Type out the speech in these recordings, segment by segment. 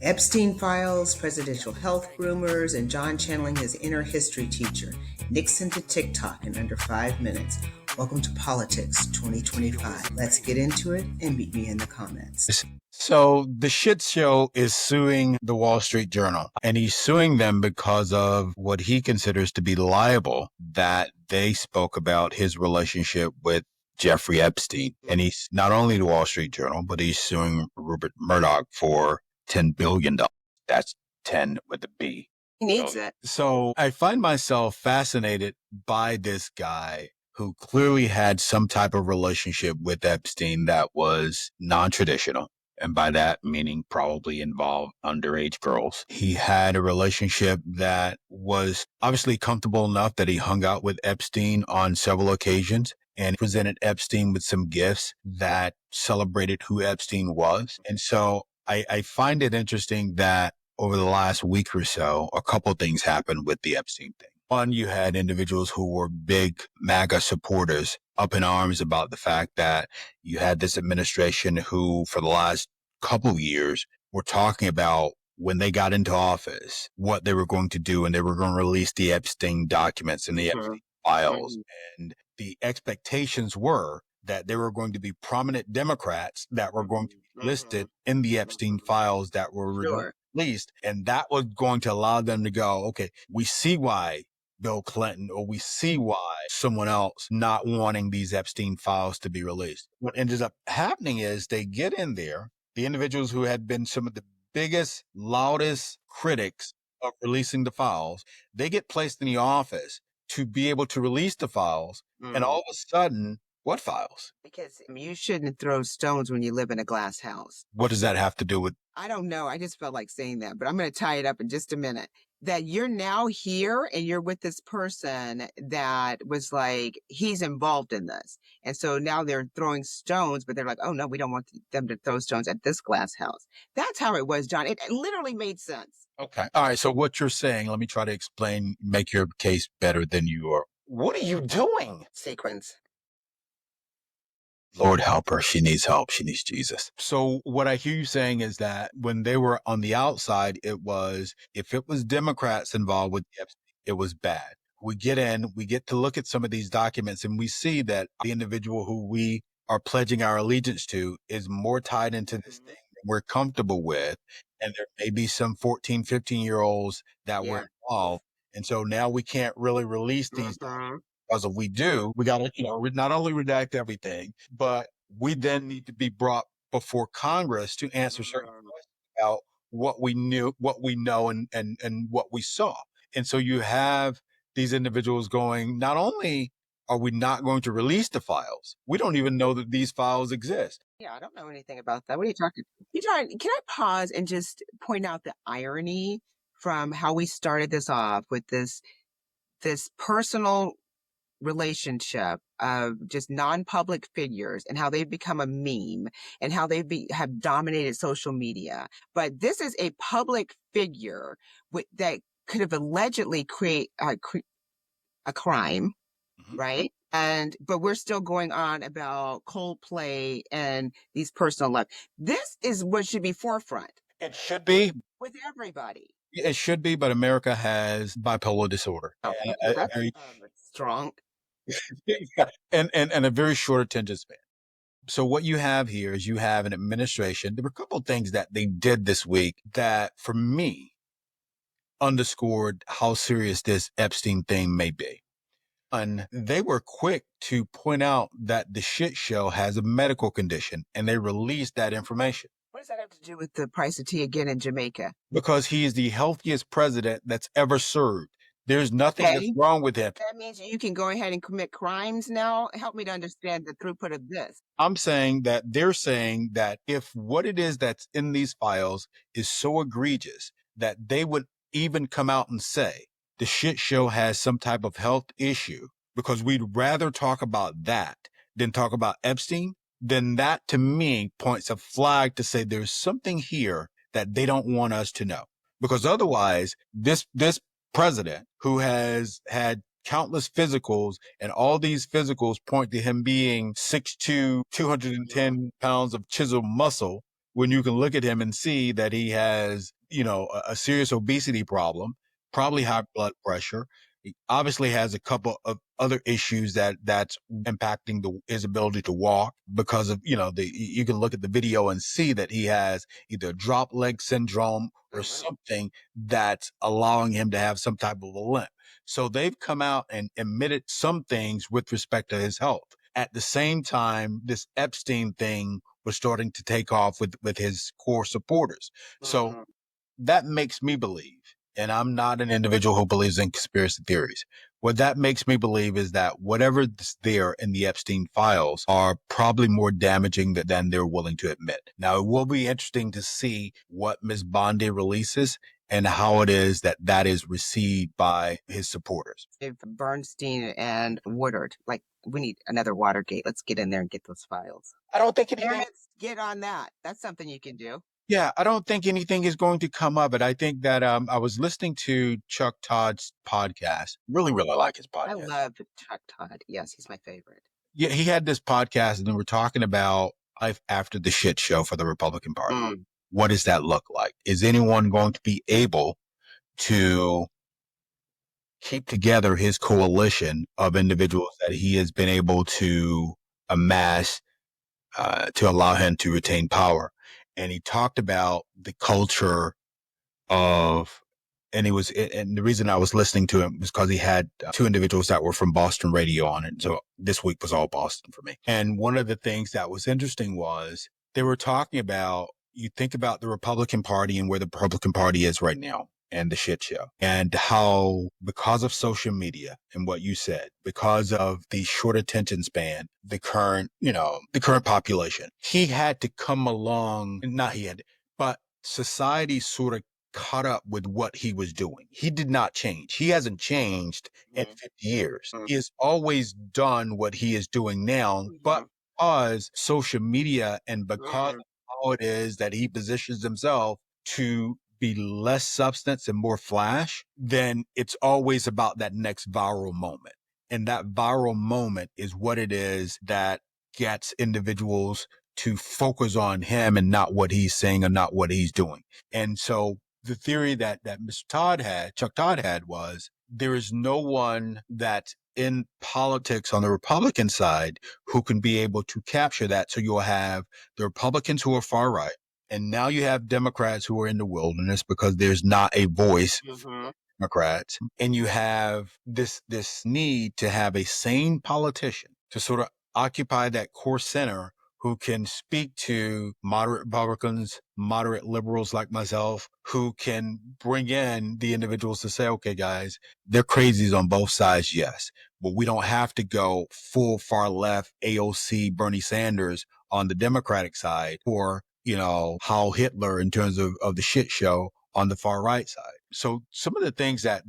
Epstein files, presidential health rumors, and John channeling his inner history teacher. Nixon to TikTok in under 5 minutes. Welcome to Politics 2025. Let's get into it and meet me in the comments. So the shit show is suing the Wall Street Journal, and he's suing them because of what he considers to be libel that they spoke about his relationship with Jeffrey Epstein. And he's not only the Wall Street Journal, but he's suing Rupert Murdoch for $10 billion. That's 10 with a B. He needs it. So I find myself fascinated by this guy who clearly had some type of relationship with Epstein that was non-traditional. And by that meaning probably involved underage girls. He had a relationship that was obviously comfortable enough that he hung out with Epstein on several occasions and presented Epstein with some gifts that celebrated who Epstein was. And so I find it interesting that over the last week or so, a couple of things happened with the Epstein thing. One, you had individuals who were big MAGA supporters up in arms about the fact that you had this administration who, for the last couple of years, were talking about when they got into office, what they were going to do, and they were going to release the Epstein documents and the Epstein files. And the expectations were that there were going to be prominent Democrats that were going to be listed in the Epstein files that were released. And that was going to allow them to go, okay, we see why Bill Clinton, or we see why someone else not wanting these Epstein files to be released. What ends up happening is they get in there, the individuals who had been some of the biggest, loudest critics of releasing the files, they get placed in the office to be able to release the files. And all of a sudden, what files? Because you shouldn't throw stones when you live in a glass house. What does that have to do with? I don't know. I just felt like saying that, but I'm going to tie it up in just a minute. That you're now here and you're with this person that was like, he's involved in this. And so now they're throwing stones, but they're like, oh no, we don't want them to throw stones at this glass house. That's how it was, John. It literally made sense. Okay. All right. So what you're saying, let me try to explain, make your case better than you are. What are you doing? Sequence. Lord help her. She needs help. She needs Jesus. So what I hear you saying is that when they were on the outside, it was, if it was Democrats involved with Epstein, it was bad. We get in, we get to look at some of these documents, and we see that the individual who we are pledging our allegiance to is more tied into this thing than we're comfortable with. And there may be some 14, 15-year-olds that were involved. And so now we can't really release these documents. Because if we do, we got to, not only redact everything, but we then need to be brought before Congress to answer certain questions about what we knew, what we know, and what we saw. And so you have these individuals going, not only are we not going to release the files, we don't even know that these files exist. Yeah, I don't know anything about that. What are you talking? Can I pause and just point out the irony from how we started this off with this personal relationship of just non-public figures and how they've become a meme and how have dominated social media. But this is a public figure that could have allegedly create a crime, right? But we're still going on about Coldplay and these personal life. This is what should be forefront. It should be with everybody. It should be, but America has bipolar disorder. That's strong. and a very short attention span. So what you have here is you have an administration. There were a couple of things that they did this week that, for me, underscored how serious this Epstein thing may be. And they were quick to point out that the shit show has a medical condition, and they released that information. What does that have to do with the price of tea again in Jamaica? Because he is the healthiest president that's ever served. There's nothing that's wrong with him. That means you can go ahead and commit crimes now? Help me to understand the throughput of this. I'm saying that they're saying that if what it is that's in these files is so egregious that they would even come out and say the shit show has some type of health issue, because we'd rather talk about that than talk about Epstein, then that to me points a flag to say there's something here that they don't want us to know. Because otherwise, this president, who has had countless physicals, and all these physicals point to him being 6'2", 210 pounds of chiseled muscle, when you can look at him and see that he has, a serious obesity problem, probably high blood pressure. He obviously has a couple of other issues that's impacting his ability to walk because of, you can look at the video and see that he has either drop leg syndrome or something that's allowing him to have some type of a limp. So they've come out and admitted some things with respect to his health. At the same time, this Epstein thing was starting to take off with his core supporters. So that makes me believe, and I'm not an individual who believes in conspiracy theories. What that makes me believe is that whatever's there in the Epstein files are probably more damaging than they're willing to admit. Now, it will be interesting to see what Ms. Bondi releases and how it is that is received by his supporters. If Bernstein and Woodard, like, we need another Watergate. Let's get in there and get those files. I don't think anything. Get on that. That's something you can do. Yeah, I don't think anything is going to come of it. I think that I was listening to Chuck Todd's podcast. Really, really like his podcast. I love Chuck Todd. Yes, he's my favorite. Yeah, he had this podcast and they were talking about life after the shit show for the Republican Party. What does that look like? Is anyone going to be able to keep together his coalition of individuals that he has been able to amass to allow him to retain power? And he talked about the culture of, and the reason I was listening to him was because he had two individuals that were from Boston radio on it. So this week was all Boston for me. And one of the things that was interesting was they were talking about, you think about the Republican Party and where the Republican Party is right now and the shit show, and how because of social media and what you said, because of the short attention span, the current population, he had to come along, but society sort of caught up with what he was doing. He did not change. He hasn't changed in 50 years. He has always done what he is doing now, but because social media and because of how it is that he positions himself to be less substance and more flash, then it's always about that next viral moment. And that viral moment is what it is that gets individuals to focus on him and not what he's saying or not what he's doing. And so the theory that Chuck Todd had, was there is no one that's in politics on the Republican side who can be able to capture that. So you'll have the Republicans who are far right, and now you have Democrats who are in the wilderness because there's not a voice for Democrats. And you have this need to have a sane politician to sort of occupy that core center who can speak to moderate Republicans, moderate liberals like myself, who can bring in the individuals to say, okay, guys, they're crazies on both sides, yes, but we don't have to go full far left AOC Bernie Sanders on the Democratic side, or, how Hitler in terms of the shit show on the far right side. So some of the things that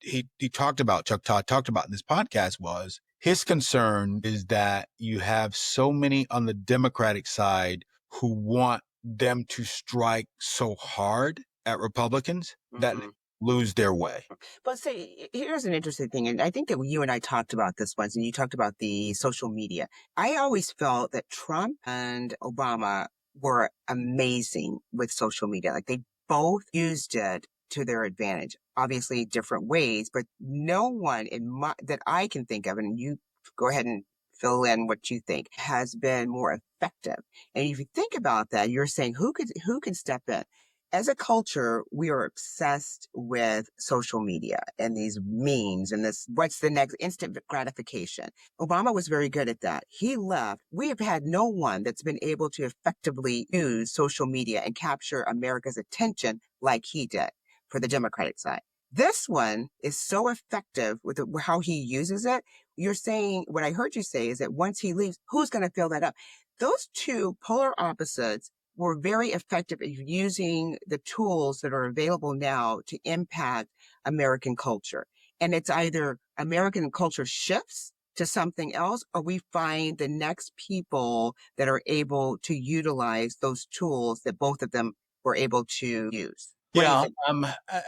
he talked about, Chuck Todd talked about in this podcast, was his concern is that you have so many on the Democratic side who want them to strike so hard at Republicans that they lose their way. But see, here's an interesting thing. And I think that you and I talked about this once, and you talked about the social media. I always felt that Trump and Obama were amazing with social media. Like, they both used it to their advantage, obviously different ways, but no one that I can think of, and you go ahead and fill in what you think, has been more effective. And if you think about that, you're saying who could step in? As a culture, we are obsessed with social media and these memes and this, what's the next instant gratification. Obama was very good at that. He left. We have had no one that's been able to effectively use social media and capture America's attention like he did for the Democratic side. This one is so effective with how he uses it. You're saying, what I heard you say is that once he leaves, who's going to fill that up? Those two polar opposites were very effective at using the tools that are available now to impact American culture. And it's either American culture shifts to something else, or we find the next people that are able to utilize those tools that both of them were able to use. Yeah,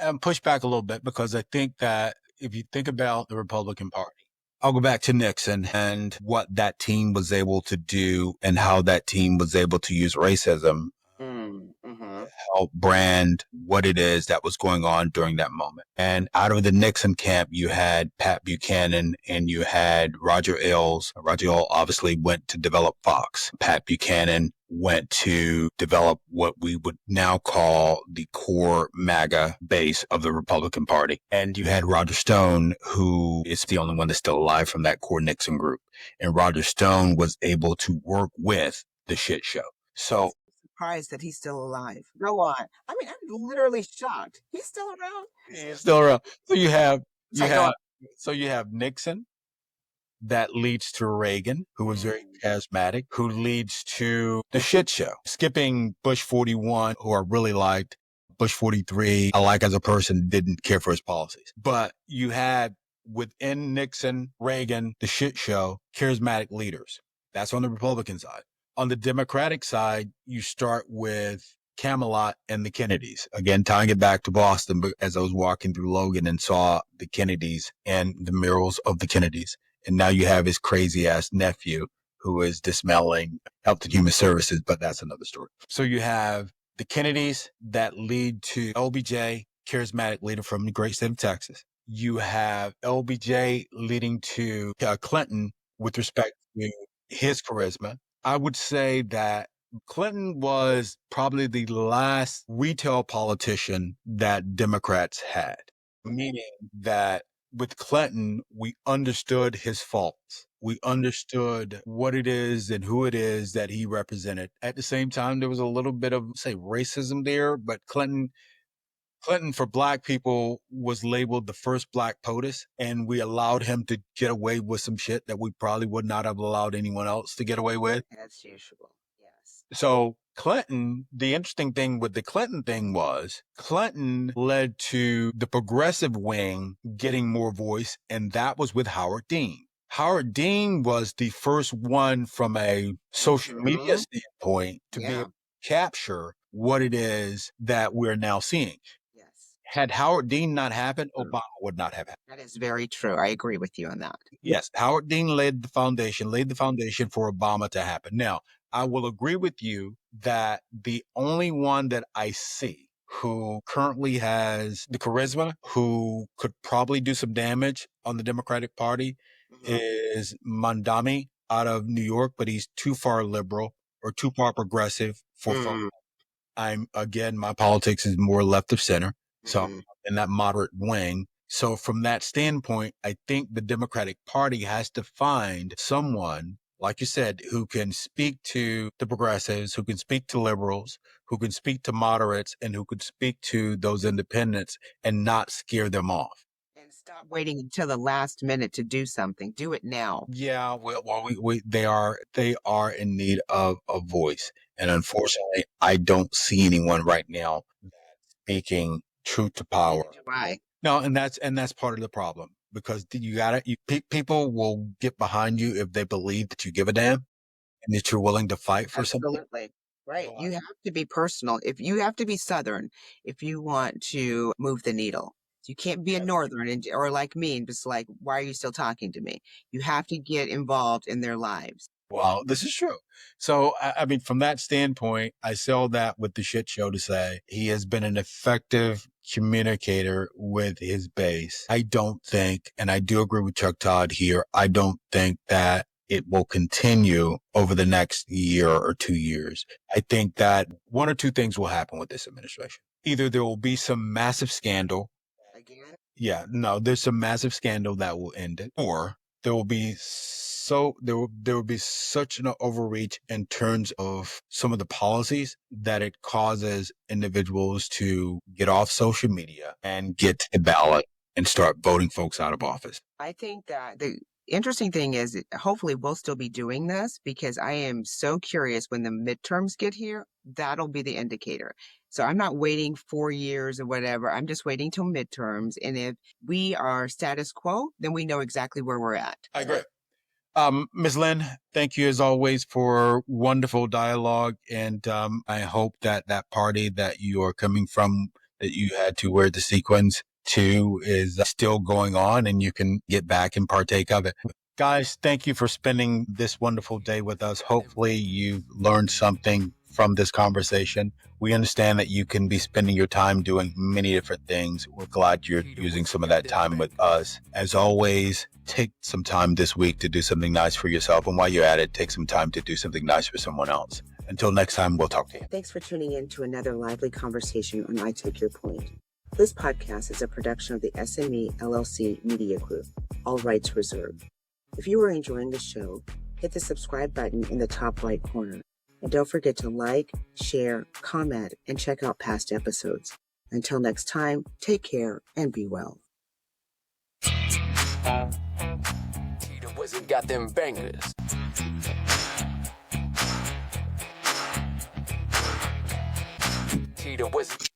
I'm pushed back a little bit, because I think that if you think about the Republican Party, I'll go back to Nixon and what that team was able to do and how that team was able to use racism Mm-hmm. help brand what it is that was going on during that moment. And out of the Nixon camp, you had Pat Buchanan and you had Roger Ailes. Roger Ailes obviously went to develop Fox. Pat Buchanan went to develop what we would now call the core MAGA base of the Republican Party. And you had Roger Stone, who is the only one that's still alive from that core Nixon group. And Roger Stone was able to work with the shit show. So Surprised that he's still alive. Go on. I mean, I'm literally shocked. He's still around? he's still around. So you Sorry, go on. have you have Nixon that leads to Reagan, who was very charismatic, who leads to the shit show. Skipping Bush 41, who I really liked. Bush 43, I like as a person, didn't care for his policies. But you had within Nixon, Reagan, the shit show, charismatic leaders. That's on the Republican side. On the Democratic side, you start with Camelot and the Kennedys. Again, tying it back to Boston, but as I was walking through Logan and saw the Kennedys and the murals of the Kennedys. And now you have his crazy ass nephew who is dismantling Health and Human Services, but that's another story. So you have the Kennedys that lead to LBJ, charismatic leader from the great state of Texas. You have LBJ leading to Clinton with respect to his charisma. I would say that Clinton was probably the last retail politician that Democrats had, meaning that with Clinton, we understood his faults. We understood what it is and who it is that he represented. At the same time, there was a little bit of, say, racism there, but Clinton for black people was labeled the first black POTUS, and we allowed him to get away with some shit that we probably would not have allowed anyone else to get away with. As usual, yes. So Clinton, the interesting thing with the Clinton thing was Clinton led to the progressive wing getting more voice, and that was with Howard Dean. Howard Dean was the first one from a social media standpoint to be able to capture what it is that we're now seeing. Yes. Had Howard Dean not happened, Obama would not have happened. That is very true. I agree with you on that. Yes, Howard Dean laid the foundation for Obama to happen. Now, I will agree with you that the only one that I see who currently has the charisma, who could probably do some damage on the Democratic Party, is Mandami out of New York, but he's too far liberal or too far progressive for my politics is more left of center. So in that moderate wing. So from that standpoint, I think the Democratic Party has to find someone, like you said, who can speak to the progressives, who can speak to liberals, who can speak to moderates, and who could speak to those independents and not scare them off. And stop waiting until the last minute to do something. Do it now. Yeah, they are in need of a voice. And unfortunately, I don't see anyone right now speaking truth to power. Why? No, and that's part of the problem, because people will get behind you if they believe that you give a damn and that you're willing to fight for something. Absolutely. Right. You have to be personal. If you have to be Southern, if you want to move the needle. You can't be a Northern or like me and just like, why are you still talking to me? You have to get involved in their lives. Well, this is true. So, I mean, from that standpoint, I sell that with the shit show to say he has been an effective communicator with his base. I don't think, and I do agree with Chuck Todd here, I don't think that it will continue over the next year or 2 years. I think that one or two things will happen with this administration. Either there will be some massive scandal. Again? Yeah, no, there's some massive scandal that will end it, or there will be there will be such an overreach in terms of some of the policies that it causes individuals to get off social media and get to the ballot and start voting folks out of office. I think that the interesting thing is hopefully we'll still be doing this, because I am so curious when the midterms get here, that'll be the indicator. So I'm not waiting 4 years or whatever. I'm just waiting till midterms. And if we are status quo, then we know exactly where we're at. I agree. Ms. Lynn, thank you as always for wonderful dialogue. And I hope that that party that you are coming from, that you had to wear the sequins to, is still going on and you can get back and partake of it. Guys, thank you for spending this wonderful day with us. Hopefully you've learned something from this conversation. We understand that you can be spending your time doing many different things. We're glad you're using some of that time with us. As always, take some time this week to do something nice for yourself. And while you're at it, take some time to do something nice for someone else. Until next time, we'll talk to you. Thanks for tuning in to another lively conversation on I Take Your Point. This podcast is a production of the SME LLC Media Group, all rights reserved. If you are enjoying the show, hit the subscribe button in the top right corner. And don't forget to like, share, comment, and check out past episodes. Until next time, take care and be well. Tita Wizard got them bangers. Tita Wizard.